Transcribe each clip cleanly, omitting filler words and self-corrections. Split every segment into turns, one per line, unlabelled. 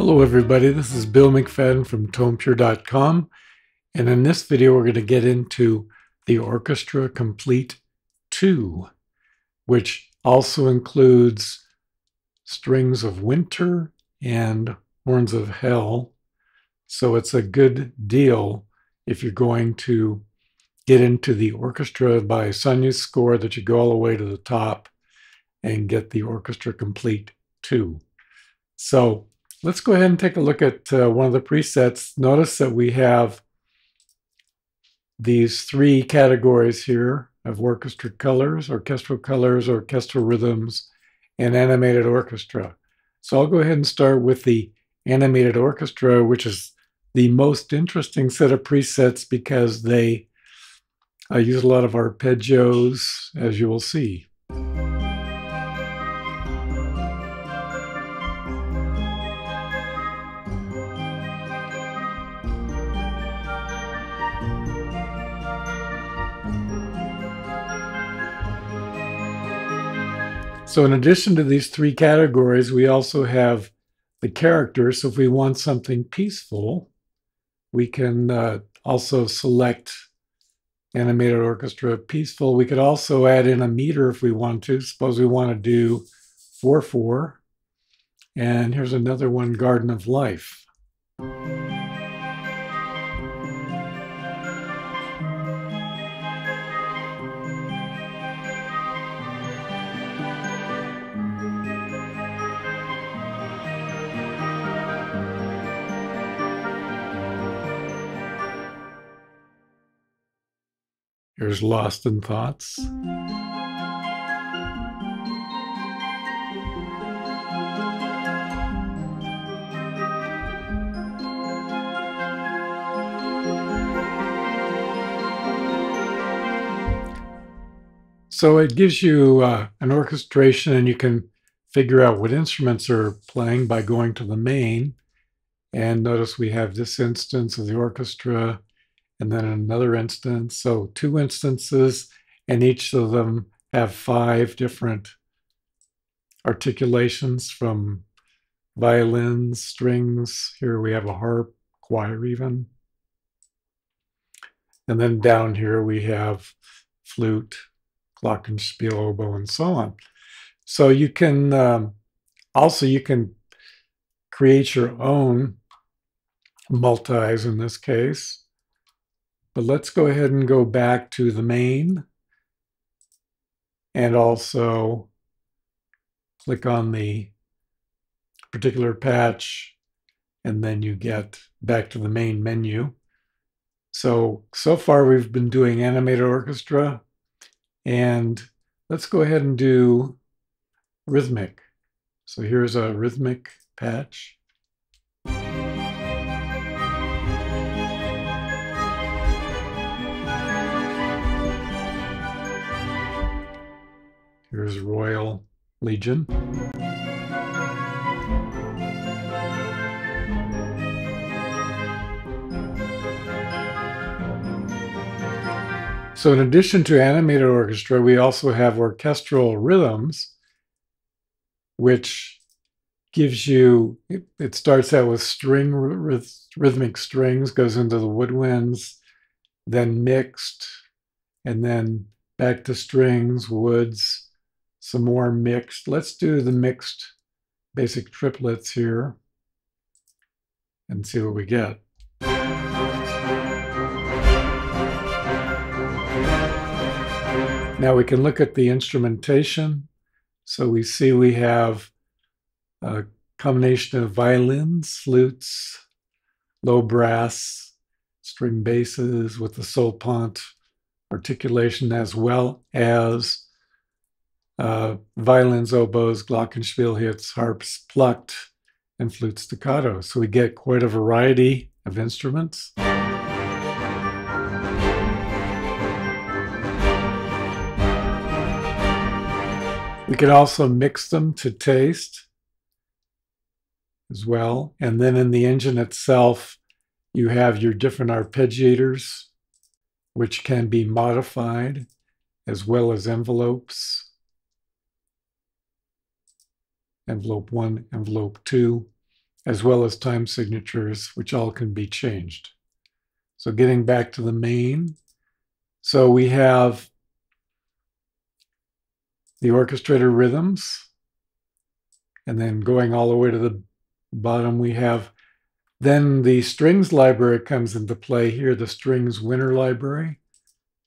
Hello everybody, this is Bill McFadden from TonePure.com, and in this video we're going to get into the Orchestra Complete 2, which also includes Strings of Winter and Horns of Hell. So it's a good deal if you're going to get into the orchestra by Sonuscore that you go all the way to the top and get the Orchestra Complete 2. So let's go ahead and take a look at one of the presets. Notice that we have these three categories here of orchestral colors, orchestral rhythms, and animated orchestra. So I'll go ahead and start with the animated orchestra, which is the most interesting set of presets because they use a lot of arpeggios, as you will see. So in addition to these three categories, we also have the characters. So if we want something peaceful, we can also select animated orchestra peaceful. We could also add in a meter if we want to. Suppose we want to do 4/4. And here's another one, Garden of Life. Here's Lost in Thoughts. So it gives you an orchestration, and you can figure out what instruments are playing by going to the main. And notice we have this instance of the orchestra, and then another instance. So two instances, and each of them have 5 different articulations from violins, strings. Here we have a harp, choir even. And then down here we have flute, glockenspiel, oboe, and so on. So you can also create your own multis in this case. But let's go ahead and go back to the main and also click on the particular patch, and then you get back to the main menu. So far we've been doing animated orchestra, and let's go ahead and do rhythmic. So here's a rhythmic patch. Here's Royal Legion. So in addition to animated orchestra, we also have orchestral rhythms, which gives you, it starts out with rhythmic strings, goes into the woodwinds, then mixed, and then back to strings, woods, some more mixed. Let's do the mixed basic triplets here and see what we get. Now we can look at the instrumentation. So we see we have a combination of violins, flutes, low brass, string basses with the sopont articulation, as well as violins, oboes, glockenspiel hits, harps plucked, and flute staccato. So we get quite a variety of instruments. We can also mix them to taste as well. And then in the engine itself, you have your different arpeggiators, which can be modified, as well as envelopes. Envelope 1, envelope 2, as well as time signatures, which all can be changed. So getting back to the main, so we have the orchestrator rhythms, and then going all the way to the bottom, we have then the strings library comes into play here, the strings winner library.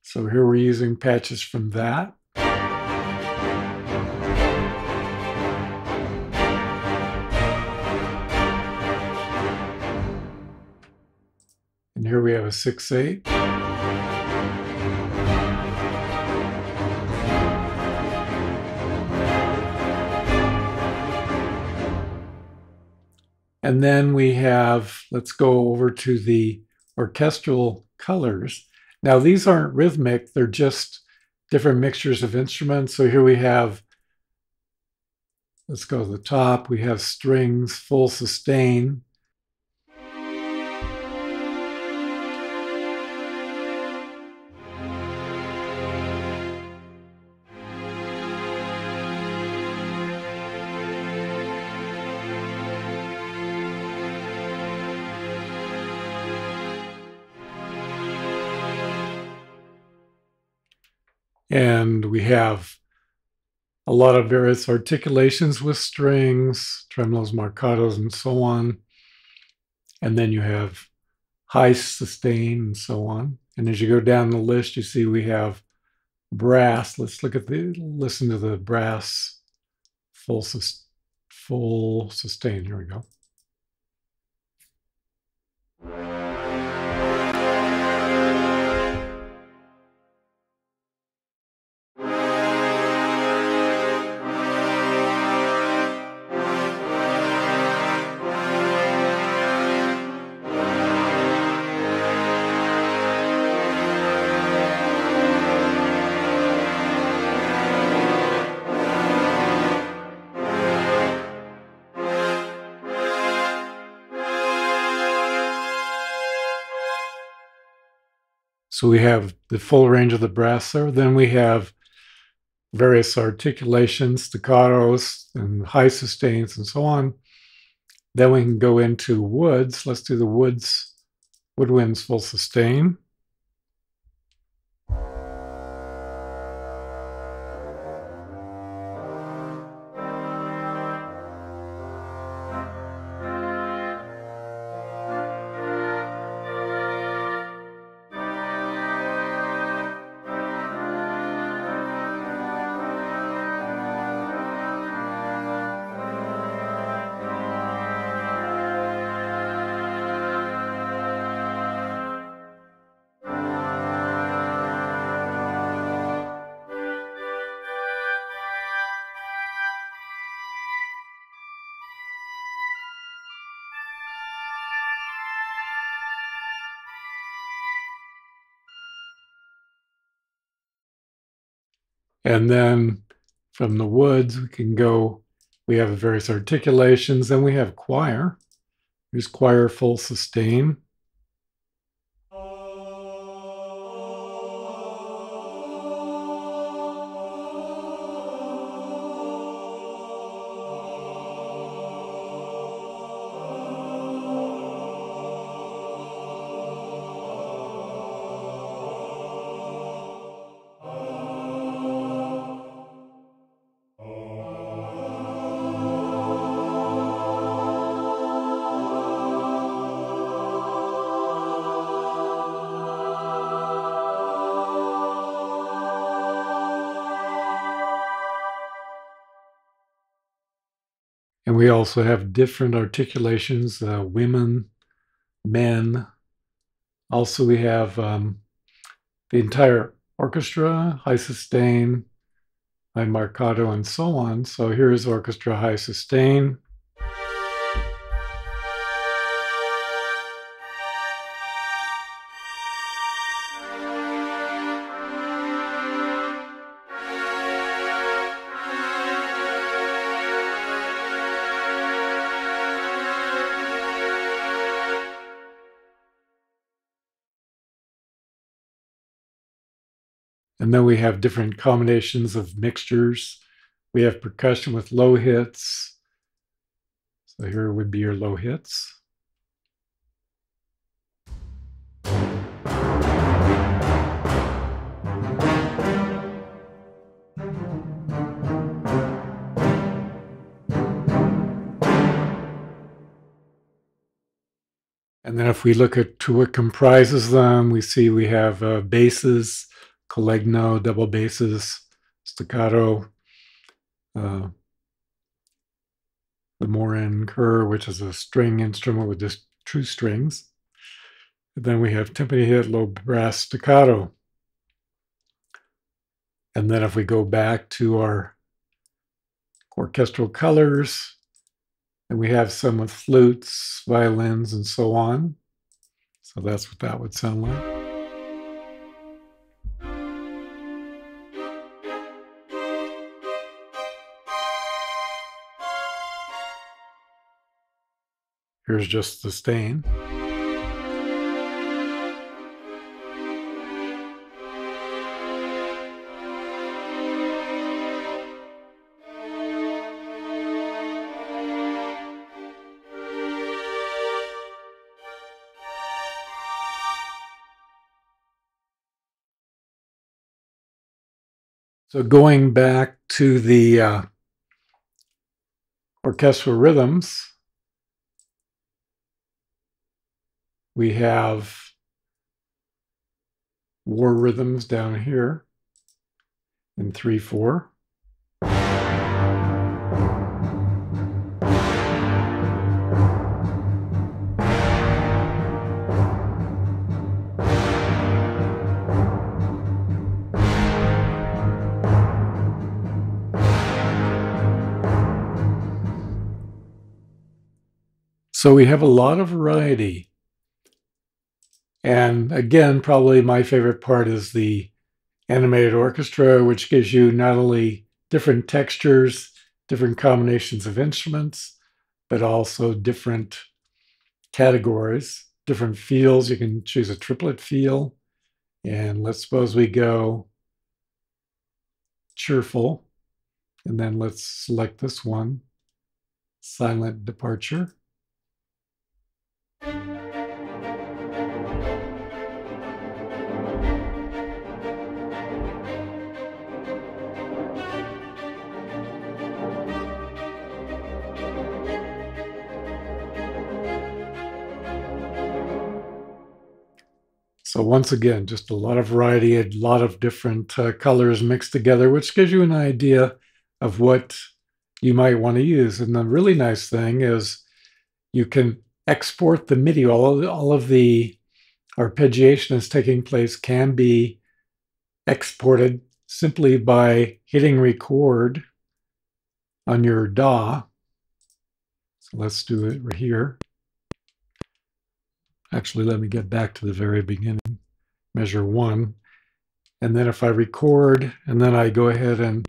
So here we're using patches from that. And here we have a 6/8. And then we have, let's go over to the orchestral colors. Now these aren't rhythmic, they're just different mixtures of instruments. So here we have, let's go to the top, we have strings, full sustain. And we have a lot of various articulations with strings, tremolos, marcatos, and so on. And then you have high sustain and so on. And as you go down the list, you see we have brass. Let's listen to the brass full sustain. Here we go. So we have the full range of the brass there. Then we have various articulations, staccatos, and high sustains, and so on. Then we can go into woods. Let's do the woodwinds full sustain. And then from the woods, we have various articulations. Then we have choir. Here's choir full sustain. And we also have different articulations, women, men. Also, we have the entire orchestra, high sustain, high marcato, and so on. So here's orchestra high sustain. And then we have different combinations of mixtures. We have percussion with low hits. So here would be your low hits. And then if we look at to what comprises them, we see we have basses, collegno, double basses, staccato, the morin cur, which is a string instrument with just true strings. And then we have timpani hit, low brass staccato. And then if we go back to our orchestral colors, and we have some with flutes, violins, and so on. So that's what that would sound like. Here's just the stain. So going back to the orchestral rhythms, we have war rhythms down here in 3/4. So we have a lot of variety. And again, probably my favorite part is the animated orchestra, which gives you not only different textures, different combinations of instruments, but also different categories, different feels. You can choose a triplet feel. And let's suppose we go cheerful. And then let's select this one, silent departure. So once again, just a lot of variety, a lot of different colors mixed together, which gives you an idea of what you might want to use. And the really nice thing is you can export the MIDI. All of the arpeggiation that's taking place can be exported simply by hitting record on your DAW. So let's do it right here. Actually, let me get back to the very beginning. Measure 1. And then if I record, and then I go ahead and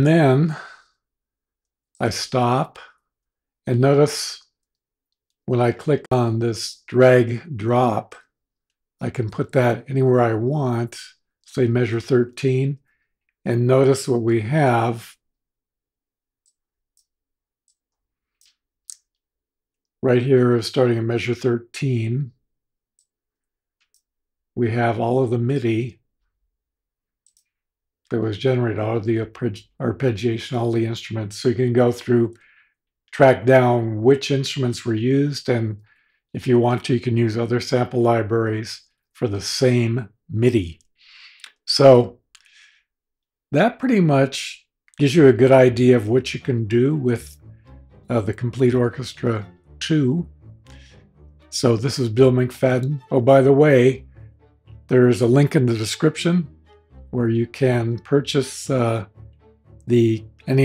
then I stop, and notice when I click on this drag drop, I can put that anywhere I want, say measure 13, and notice what we have right here is starting at measure 13. We have all of the MIDI that was generated, all of the arpeggiation, all the instruments. So you can go through, track down which instruments were used, and if you want to, you can use other sample libraries for the same MIDI. So that pretty much gives you a good idea of what you can do with the Complete Orchestra 2. So this is Bill McFadden. Oh, by the way, there is a link in the description where you can purchase any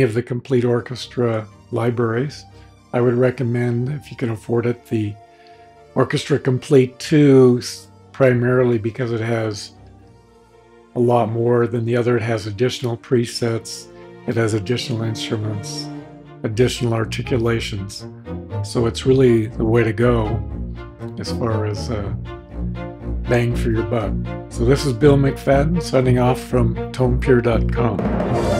of the Complete Orchestra libraries. I would recommend, if you can afford it, the Orchestra Complete 2, primarily because it has a lot more than the other. It has additional presets. It has additional instruments, additional articulations. So it's really the way to go as far as bang for your buck. So this is Bill McFadden signing off from tonepure.com.